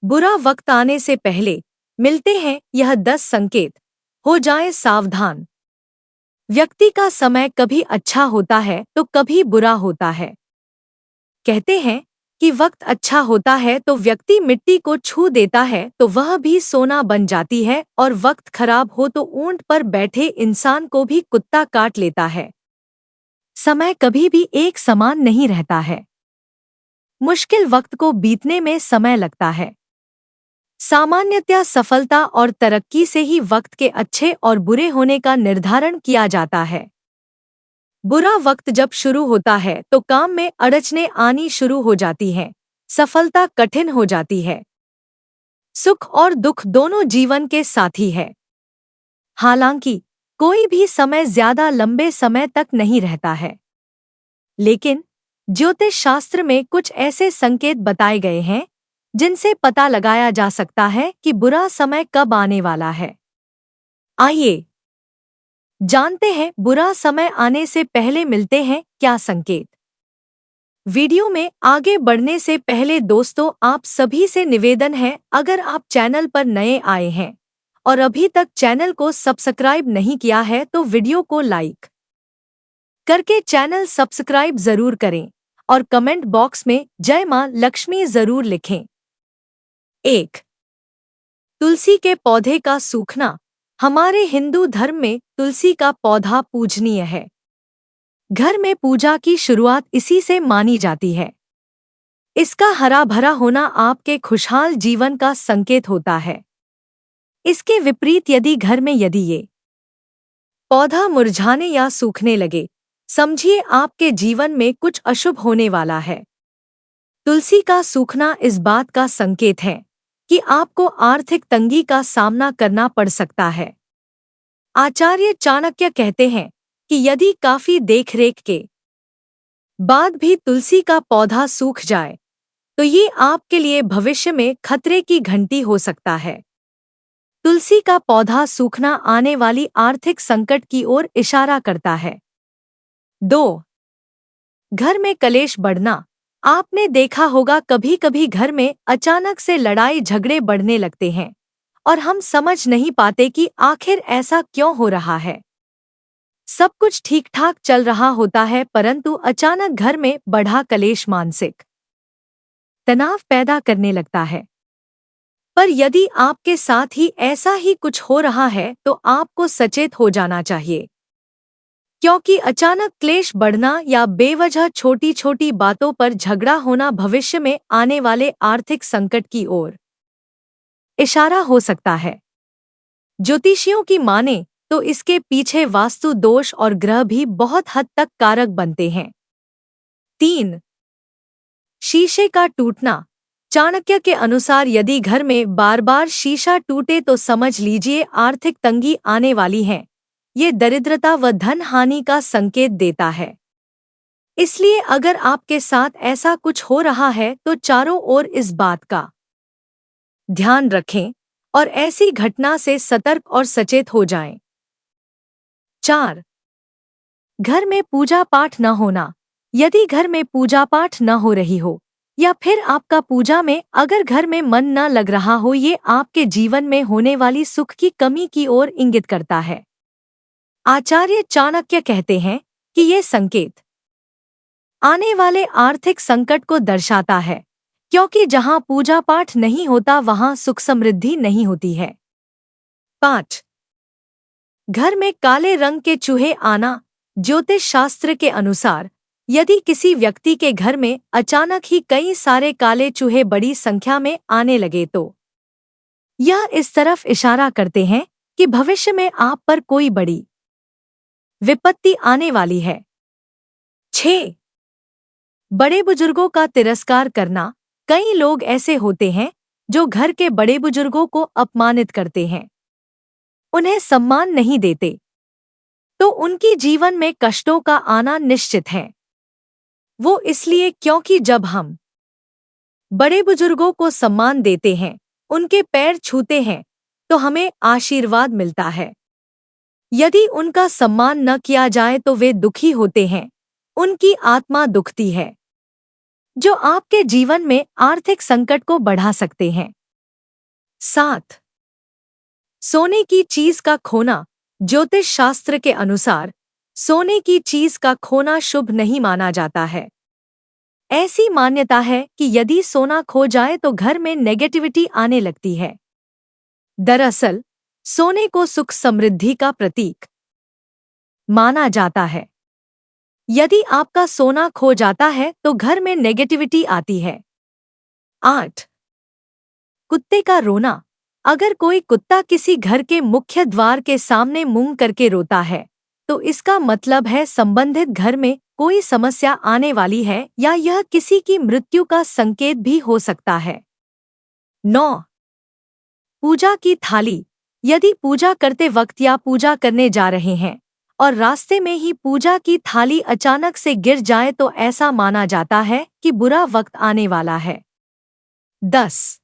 बुरा वक्त आने से पहले मिलते हैं यह 10 संकेत। हो जाएं सावधान। व्यक्ति का समय कभी अच्छा होता है तो कभी बुरा होता है। कहते हैं कि वक्त अच्छा होता है तो व्यक्ति मिट्टी को छू देता है तो वह भी सोना बन जाती है, और वक्त खराब हो तो ऊंट पर बैठे इंसान को भी कुत्ता काट लेता है। समय कभी भी एक समान नहीं रहता है। मुश्किल वक्त को बीतने में समय लगता है। सामान्यतया सफलता और तरक्की से ही वक्त के अच्छे और बुरे होने का निर्धारण किया जाता है। बुरा वक्त जब शुरू होता है तो काम में अड़चनें आनी शुरू हो जाती हैं, सफलता कठिन हो जाती है। सुख और दुख दोनों जीवन के साथी है। हालांकि कोई भी समय ज्यादा लंबे समय तक नहीं रहता है, लेकिन ज्योतिष शास्त्र में कुछ ऐसे संकेत बताए गए हैं जिनसे पता लगाया जा सकता है कि बुरा समय कब आने वाला है। आइए जानते हैं बुरा समय आने से पहले मिलते हैं क्या संकेत। वीडियो में आगे बढ़ने से पहले दोस्तों, आप सभी से निवेदन है, अगर आप चैनल पर नए आए हैं और अभी तक चैनल को सब्सक्राइब नहीं किया है तो वीडियो को लाइक करके चैनल सब्सक्राइब जरूर करें और कमेंट बॉक्स में जय मां लक्ष्मी जरूर लिखें। 1. तुलसी के पौधे का सूखना। हमारे हिंदू धर्म में तुलसी का पौधा पूजनीय है। घर में पूजा की शुरुआत इसी से मानी जाती है। इसका हरा भरा होना आपके खुशहाल जीवन का संकेत होता है। इसके विपरीत यदि ये पौधा मुरझाने या सूखने लगे, समझिए आपके जीवन में कुछ अशुभ होने वाला है। तुलसी का सूखना इस बात का संकेत है कि आपको आर्थिक तंगी का सामना करना पड़ सकता है। आचार्य चाणक्य कहते हैं कि यदि काफी देखरेख के बाद भी तुलसी का पौधा सूख जाए तो ये आपके लिए भविष्य में खतरे की घंटी हो सकता है। तुलसी का पौधा सूखना आने वाली आर्थिक संकट की ओर इशारा करता है। 2. घर में कलेश बढ़ना। आपने देखा होगा कभी कभी घर में अचानक से लड़ाई झगड़े बढ़ने लगते हैं और हम समझ नहीं पाते कि आखिर ऐसा क्यों हो रहा है। सब कुछ ठीक ठाक चल रहा होता है, परंतु अचानक घर में बढ़ा कलेश मानसिक तनाव पैदा करने लगता है। पर यदि आपके साथ ही ऐसा ही कुछ हो रहा है तो आपको सचेत हो जाना चाहिए, क्योंकि अचानक क्लेश बढ़ना या बेवजह छोटी छोटी बातों पर झगड़ा होना भविष्य में आने वाले आर्थिक संकट की ओर इशारा हो सकता है। ज्योतिषियों की माने तो इसके पीछे वास्तु दोष और ग्रह भी बहुत हद तक कारक बनते हैं। 3. शीशे का टूटना। चाणक्य के अनुसार यदि घर में बार बार शीशा टूटे तो समझ लीजिए आर्थिक तंगी आने वाली है। ये दरिद्रता व धन हानि का संकेत देता है। इसलिए अगर आपके साथ ऐसा कुछ हो रहा है तो चारों ओर इस बात का ध्यान रखें और ऐसी घटना से सतर्क और सचेत हो जाएं। 4. घर में पूजा पाठ न होना। यदि घर में पूजा पाठ न हो रही हो या फिर आपका पूजा में अगर घर में मन न लग रहा हो, ये आपके जीवन में होने वाली सुख की कमी की ओर इंगित करता है। आचार्य चाणक्य कहते हैं कि ये संकेत आने वाले आर्थिक संकट को दर्शाता है, क्योंकि जहां पूजा पाठ नहीं होता वहां सुख समृद्धि नहीं होती है। 5. घर में काले रंग के चूहे आना। ज्योतिष शास्त्र के अनुसार यदि किसी व्यक्ति के घर में अचानक ही कई सारे काले चूहे बड़ी संख्या में आने लगे तो यह इस तरफ इशारा करते हैं कि भविष्य में आप पर कोई बड़ी विपत्ति आने वाली है। 6. बड़े बुजुर्गों का तिरस्कार करना। कई लोग ऐसे होते हैं जो घर के बड़े बुजुर्गों को अपमानित करते हैं, उन्हें सम्मान नहीं देते, तो उनकी जीवन में कष्टों का आना निश्चित है। वो इसलिए क्योंकि जब हम बड़े बुजुर्गों को सम्मान देते हैं, उनके पैर छूते हैं, तो हमें आशीर्वाद मिलता है। यदि उनका सम्मान न किया जाए तो वे दुखी होते हैं, उनकी आत्मा दुखती है, जो आपके जीवन में आर्थिक संकट को बढ़ा सकते हैं। 7. सोने की चीज का खोना। ज्योतिष शास्त्र के अनुसार सोने की चीज का खोना शुभ नहीं माना जाता है। ऐसी मान्यता है कि यदि सोना खो जाए तो घर में नेगेटिविटी आने लगती है। दरअसल सोने को सुख समृद्धि का प्रतीक माना जाता है। यदि आपका सोना खो जाता है तो घर में नेगेटिविटी आती है। 8. कुत्ते का रोना। अगर कोई कुत्ता किसी घर के मुख्य द्वार के सामने मूंग करके रोता है तो इसका मतलब है संबंधित घर में कोई समस्या आने वाली है या यह किसी की मृत्यु का संकेत भी हो सकता है। 9. पूजा की थाली। यदि पूजा करते वक्त या पूजा करने जा रहे हैं और रास्ते में ही पूजा की थाली अचानक से गिर जाए तो ऐसा माना जाता है कि बुरा वक्त आने वाला है। 10.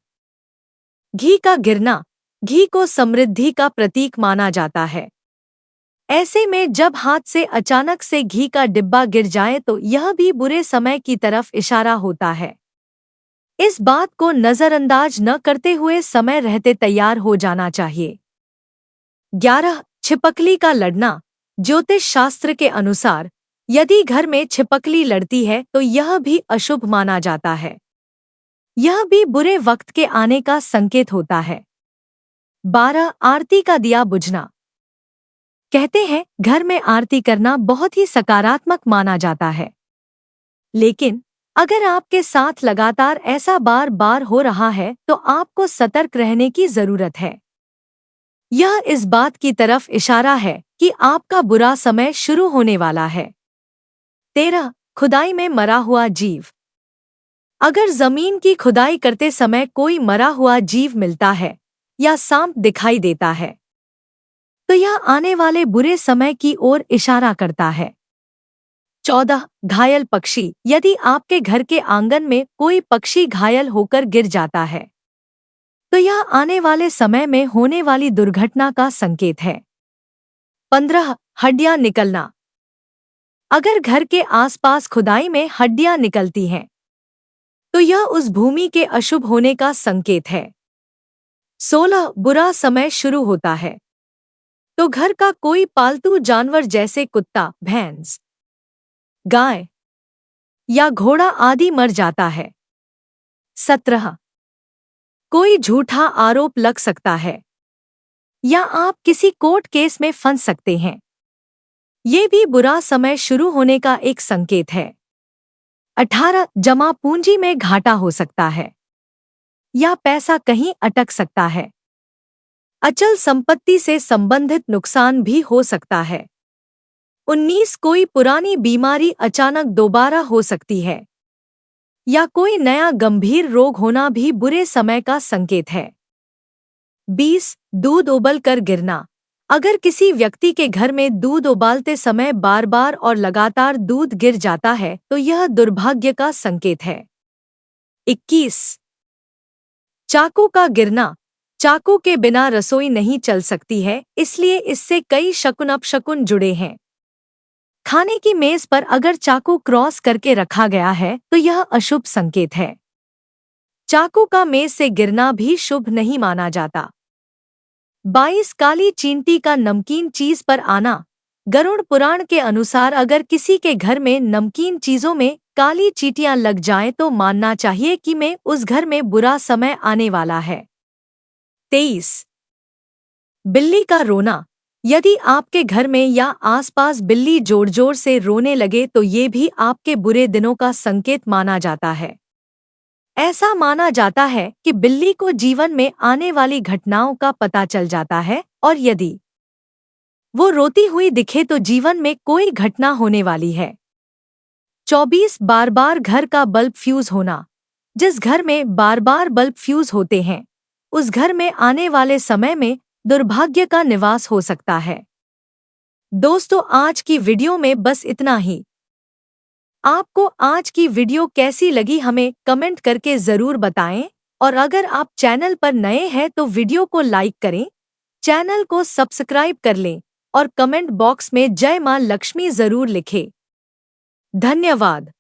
घी का गिरना। घी को समृद्धि का प्रतीक माना जाता है। ऐसे में जब हाथ से अचानक से घी का डिब्बा गिर जाए तो यह भी बुरे समय की तरफ इशारा होता है। इस बात को नजरअंदाज न करते हुए समय रहते तैयार हो जाना चाहिए। 11. छिपकली का लड़ना। ज्योतिष शास्त्र के अनुसार यदि घर में छिपकली लड़ती है तो यह भी अशुभ माना जाता है। यह भी बुरे वक्त के आने का संकेत होता है। 12. आरती का दिया बुझना। कहते हैं घर में आरती करना बहुत ही सकारात्मक माना जाता है, लेकिन अगर आपके साथ लगातार ऐसा बार बार हो रहा है तो आपको सतर्क रहने की जरूरत है। यह इस बात की तरफ इशारा है कि आपका बुरा समय शुरू होने वाला है। 13. खुदाई में मरा हुआ जीव। अगर जमीन की खुदाई करते समय कोई मरा हुआ जीव मिलता है या सांप दिखाई देता है तो यह आने वाले बुरे समय की ओर इशारा करता है। 14. घायल पक्षी। यदि आपके घर के आंगन में कोई पक्षी घायल होकर गिर जाता है तो यह आने वाले समय में होने वाली दुर्घटना का संकेत है। 15. हड्डियां निकलना। अगर घर के आसपास खुदाई में हड्डियां निकलती हैं तो यह उस भूमि के अशुभ होने का संकेत है। 16. बुरा समय शुरू होता है तो घर का कोई पालतू जानवर जैसे कुत्ता, भैंस, गाय या घोड़ा आदि मर जाता है। 17. कोई झूठा आरोप लग सकता है या आप किसी कोर्ट केस में फंस सकते हैं। ये भी बुरा समय शुरू होने का एक संकेत है। 18. जमा पूंजी में घाटा हो सकता है या पैसा कहीं अटक सकता है। अचल संपत्ति से संबंधित नुकसान भी हो सकता है। 19. कोई पुरानी बीमारी अचानक दोबारा हो सकती है या कोई नया गंभीर रोग होना भी बुरे समय का संकेत है। 20. दूध उबल कर गिरना। अगर किसी व्यक्ति के घर में दूध उबालते समय बार बार और लगातार दूध गिर जाता है तो यह दुर्भाग्य का संकेत है। 21. चाकू का गिरना। चाकू के बिना रसोई नहीं चल सकती है, इसलिए इससे कई शकुन अपशकुन जुड़े हैं। खाने की मेज पर अगर चाकू क्रॉस करके रखा गया है तो यह अशुभ संकेत है। चाकू का मेज से गिरना भी शुभ नहीं माना जाता। 22. काली चींटी का नमकीन चीज पर आना। गरुड़ पुराण के अनुसार अगर किसी के घर में नमकीन चीजों में काली चींटियां लग जाएं तो मानना चाहिए कि में उस घर में बुरा समय आने वाला है। 23. बिल्ली का रोना। यदि आपके घर में या आसपास बिल्ली जोर जोर से रोने लगे तो ये भी आपके बुरे दिनों का संकेत माना जाता है। ऐसा माना जाता है कि बिल्ली को जीवन में आने वाली घटनाओं का पता चल जाता है और यदि वो रोती हुई दिखे तो जीवन में कोई घटना होने वाली है। 24. बार बार घर का बल्ब फ्यूज होना। जिस घर में बार बार बल्ब फ्यूज होते हैं उस घर में आने वाले समय में दुर्भाग्य का निवास हो सकता है। दोस्तों, आज की वीडियो में बस इतना ही। आपको आज की वीडियो कैसी लगी हमें कमेंट करके ज़रूर बताएं और अगर आप चैनल पर नए हैं तो वीडियो को लाइक करें, चैनल को सब्सक्राइब कर लें और कमेंट बॉक्स में जय मां लक्ष्मी ज़रूर लिखें। धन्यवाद।